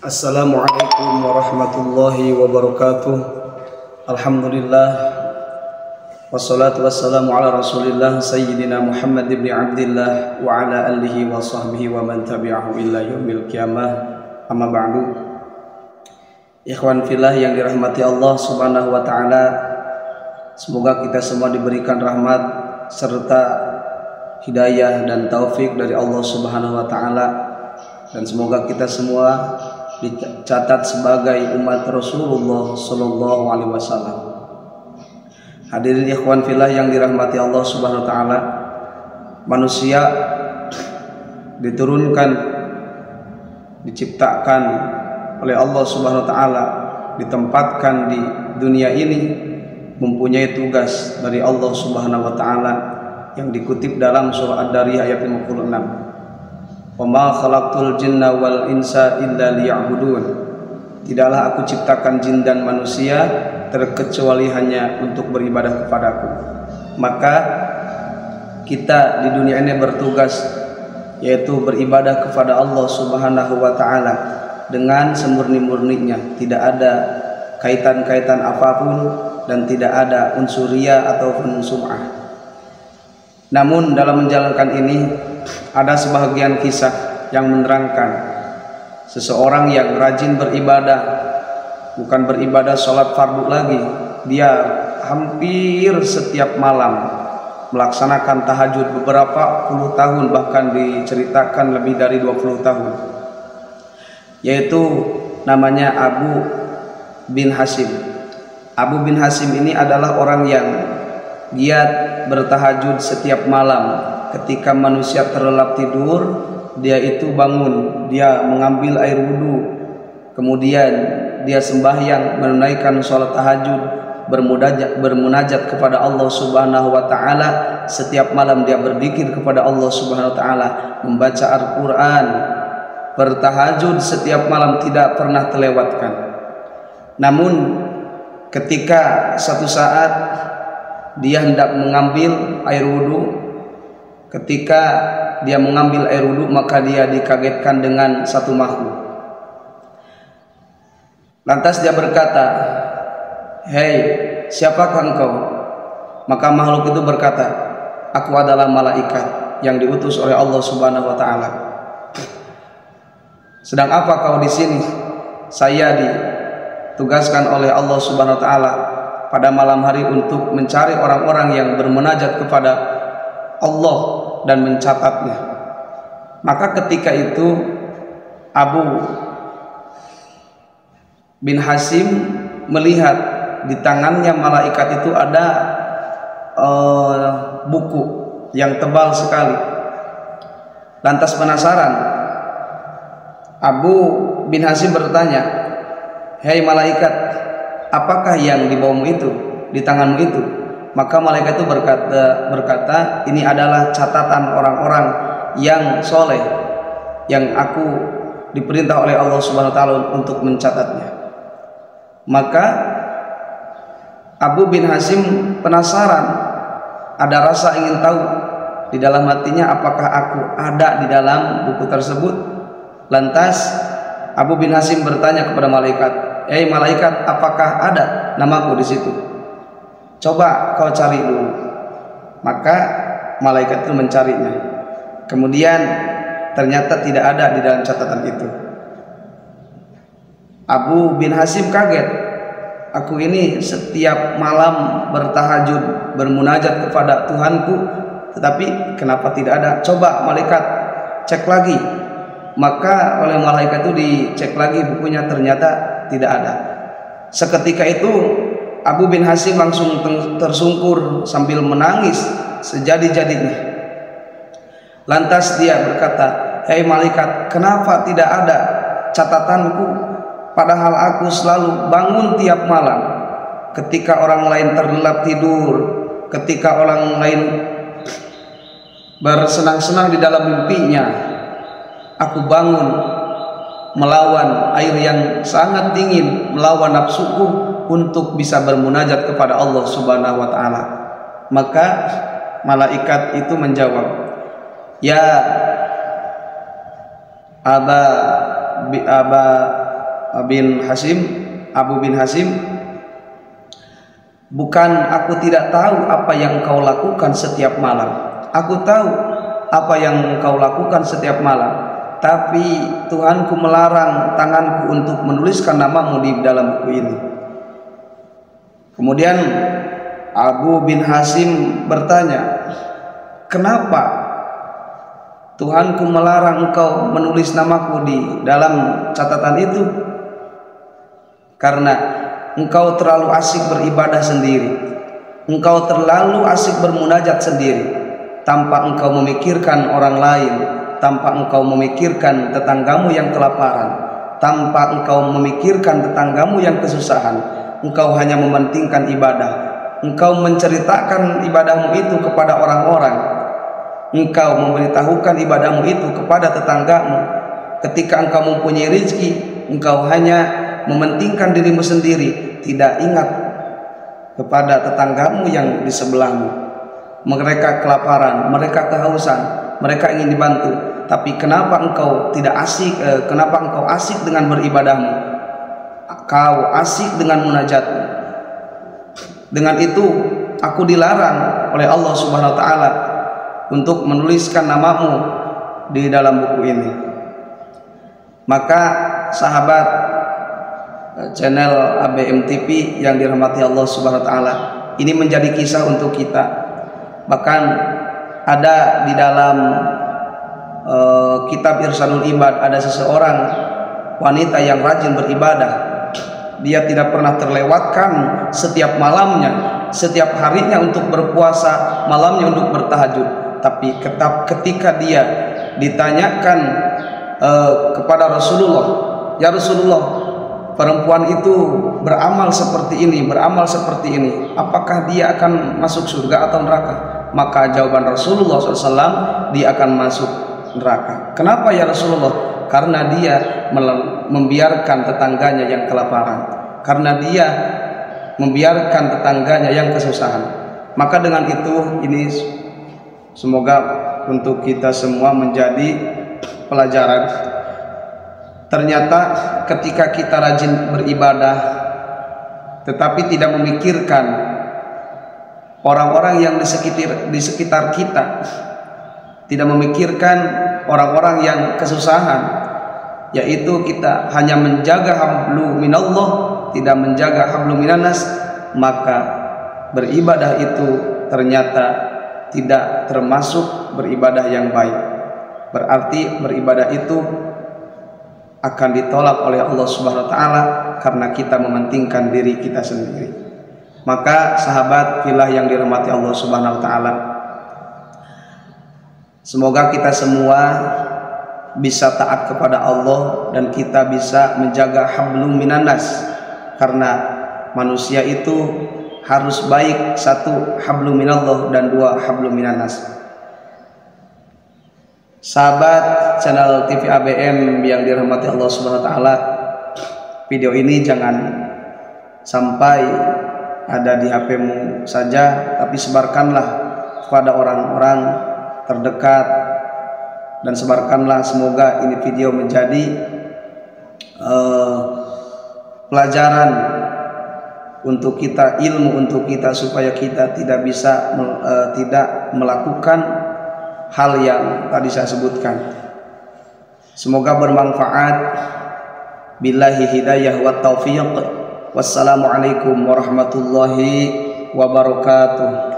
Assalamualaikum warahmatullahi wabarakatuh. Alhamdulillah, wassalatu wassalamu ala rasulillah Sayyidina Muhammad ibn Abdillah wa ala alihi wa sahbihi wa man tabi'ahu ila yaumil qiyamah. Amma ba'du. Ikhwan fillah yang dirahmati Allah subhanahu wa ta'ala, semoga kita semua diberikan rahmat serta hidayah dan taufik dari Allah subhanahu wa ta'ala, dan semoga kita semua dicatat sebagai umat Rasulullah Sallallahu Alaihi Wasallam. Hadirin ikhwan fillah yang dirahmati Allah Subhanahu Wa Taala, manusia diturunkan, diciptakan oleh Allah Subhanahu Wa Taala, ditempatkan di dunia ini mempunyai tugas dari Allah Subhanahu Wa Taala yang dikutip dalam surah Ad-Dariyah ayat 56. Wa ma khalaqtul jinna wal insa illa liya'budun. Tidaklah aku ciptakan jin dan manusia terkecuali hanya untuk beribadah kepadaku. Maka kita di dunia ini bertugas, yaitu beribadah kepada Allah Subhanahu wa taala dengan semurni-murninya, tidak ada kaitan-kaitan apapun dan tidak ada unsuriyah ataupun sum'ah. Namun dalam menjalankan ini ada sebahagian kisah yang menerangkan seseorang yang rajin beribadah, bukan beribadah sholat fardu lagi, dia hampir setiap malam melaksanakan tahajud beberapa puluh tahun, bahkan diceritakan lebih dari 20 tahun, yaitu namanya Abu bin Hasim. Abu bin Hasim ini adalah orang yang giat bertahajud setiap malam. Ketika manusia terlelap tidur, dia itu bangun, dia mengambil air wudhu, kemudian dia sembahyang, menunaikan sholat tahajud, bermunajat kepada Allah Subhanahu wa taala. Setiap malam dia berzikir kepada Allah Subhanahu wa taala, membaca Al-Qur'an, bertahajud setiap malam tidak pernah terlewatkan. Namun ketika satu saat dia hendak mengambil air wudhu, ketika dia mengambil air wudhu maka dia dikagetkan dengan satu makhluk. Lantas dia berkata, "Hei, siapakah engkau?" Maka makhluk itu berkata, "Aku adalah malaikat yang diutus oleh Allah Subhanahu wa taala." "Sedang apa kau di sini?" "Saya ditugaskan oleh Allah Subhanahu wa taala pada malam hari untuk mencari orang-orang yang bermunajat kepada Allah dan mencatatnya." Maka ketika itu Abu bin Hasim melihat di tangannya malaikat itu ada buku yang tebal sekali. Lantas penasaran, Abu bin Hasim bertanya, "Hei malaikat, apakah yang di bawahmu itu, di tanganmu itu?" Maka malaikat itu berkata, "Ini adalah catatan orang-orang yang soleh yang aku diperintah oleh Allah Subhanahu wa taala untuk mencatatnya." Maka Abu bin Hasim penasaran, ada rasa ingin tahu di dalam hatinya, apakah aku ada di dalam buku tersebut. Lantas Abu bin Hasim bertanya kepada malaikat, "Hei malaikat, apakah ada namaku di situ? Coba kau cari dulu." Maka malaikat itu mencarinya. Kemudian ternyata tidak ada di dalam catatan itu. Abu bin Hasim kaget. "Aku ini setiap malam bertahajud, bermunajat kepada Tuhanku, tetapi kenapa tidak ada? Coba malaikat cek lagi." Maka oleh malaikat itu dicek lagi bukunya, ternyata tidak ada. Seketika itu Abu bin Hasim langsung tersungkur sambil menangis sejadi-jadinya. Lantas dia berkata, "Hei malaikat, kenapa tidak ada catatanku? Padahal aku selalu bangun tiap malam. Ketika orang lain terlelap tidur, ketika orang lain bersenang-senang di dalam mimpinya, aku bangun melawan air yang sangat dingin, melawan nafsuku untuk bisa bermunajat kepada Allah Subhanahu wa taala." Maka malaikat itu menjawab, "Ya Aba Abu bin Hasim, bukan aku tidak tahu apa yang engkau lakukan setiap malam. Aku tahu apa yang engkau lakukan setiap malam, tapi Tuhanku melarang tanganku untuk menuliskan namamu di dalam buku ini. Kemudian Abu bin Hasim bertanya, kenapa Tuhanku melarang engkau menulis namaku di dalam catatan itu? Karena engkau terlalu asik beribadah sendiri, engkau terlalu asik bermunajat sendiri, tanpa engkau memikirkan orang lain, tanpa engkau memikirkan tetanggamu yang kelaparan, tanpa engkau memikirkan tetanggamu yang kesusahan. Engkau hanya mementingkan ibadah, engkau menceritakan ibadahmu itu kepada orang-orang, engkau memberitahukan ibadahmu itu kepada tetanggamu. Ketika engkau mempunyai rezeki, engkau hanya mementingkan dirimu sendiri, tidak ingat kepada tetanggamu yang di sebelahmu. Mereka kelaparan, mereka kehausan, mereka ingin dibantu. Tapi kenapa engkau tidak asik? Kenapa engkau asik dengan beribadahmu? Kau asik dengan munajatmu. Dengan itu aku dilarang oleh Allah Subhanahu wa taala untuk menuliskan namamu di dalam buku ini. Maka sahabat channel ABM TV yang dirahmati Allah Subhanahu wa taala, ini menjadi kisah untuk kita. Bahkan ada di dalam kitab Irsyadul Ibad, ada seseorang wanita yang rajin beribadah. Dia tidak pernah terlewatkan setiap malamnya, setiap harinya untuk berpuasa, malamnya untuk bertahajud. Tapi ketika dia ditanyakan kepada Rasulullah, ya Rasulullah, perempuan itu beramal seperti ini, apakah dia akan masuk surga atau neraka? Maka jawaban Rasulullah SAW, dia akan masuk neraka. Kenapa ya Rasulullah? Karena dia membiarkan tetangganya yang kelaparan, karena dia membiarkan tetangganya yang kesusahan. Maka dengan itu, ini semoga untuk kita semua menjadi pelajaran. Ternyata ketika kita rajin beribadah tetapi tidak memikirkan orang-orang yang di sekitar kita, tidak memikirkan orang-orang yang kesusahan, yaitu kita hanya menjaga hablu minallah, tidak menjaga hablu minannas, maka beribadah itu ternyata tidak termasuk beribadah yang baik. Berarti beribadah itu akan ditolak oleh Allah Subhanahu wa taala karena kita mementingkan diri kita sendiri. Maka sahabat fillah yang dirahmati Allah Subhanahu wa taala, semoga kita semua bisa taat kepada Allah dan kita bisa menjaga hablum minannas, karena manusia itu harus baik, satu hablum minallah dan dua hablum minannas. Sahabat channel TV ABM yang dirahmati Allah Subhanahu wa taala, video ini jangan sampai ada di HP-mu saja, tapi sebarkanlah kepada orang-orang terdekat dan sebarkanlah. Semoga ini video menjadi pelajaran untuk kita, ilmu untuk kita, supaya kita tidak bisa tidak melakukan hal yang tadi saya sebutkan. Semoga bermanfaat. Billahi hidayah wa taufiq. Wassalamualaikum warahmatullahi wabarakatuh.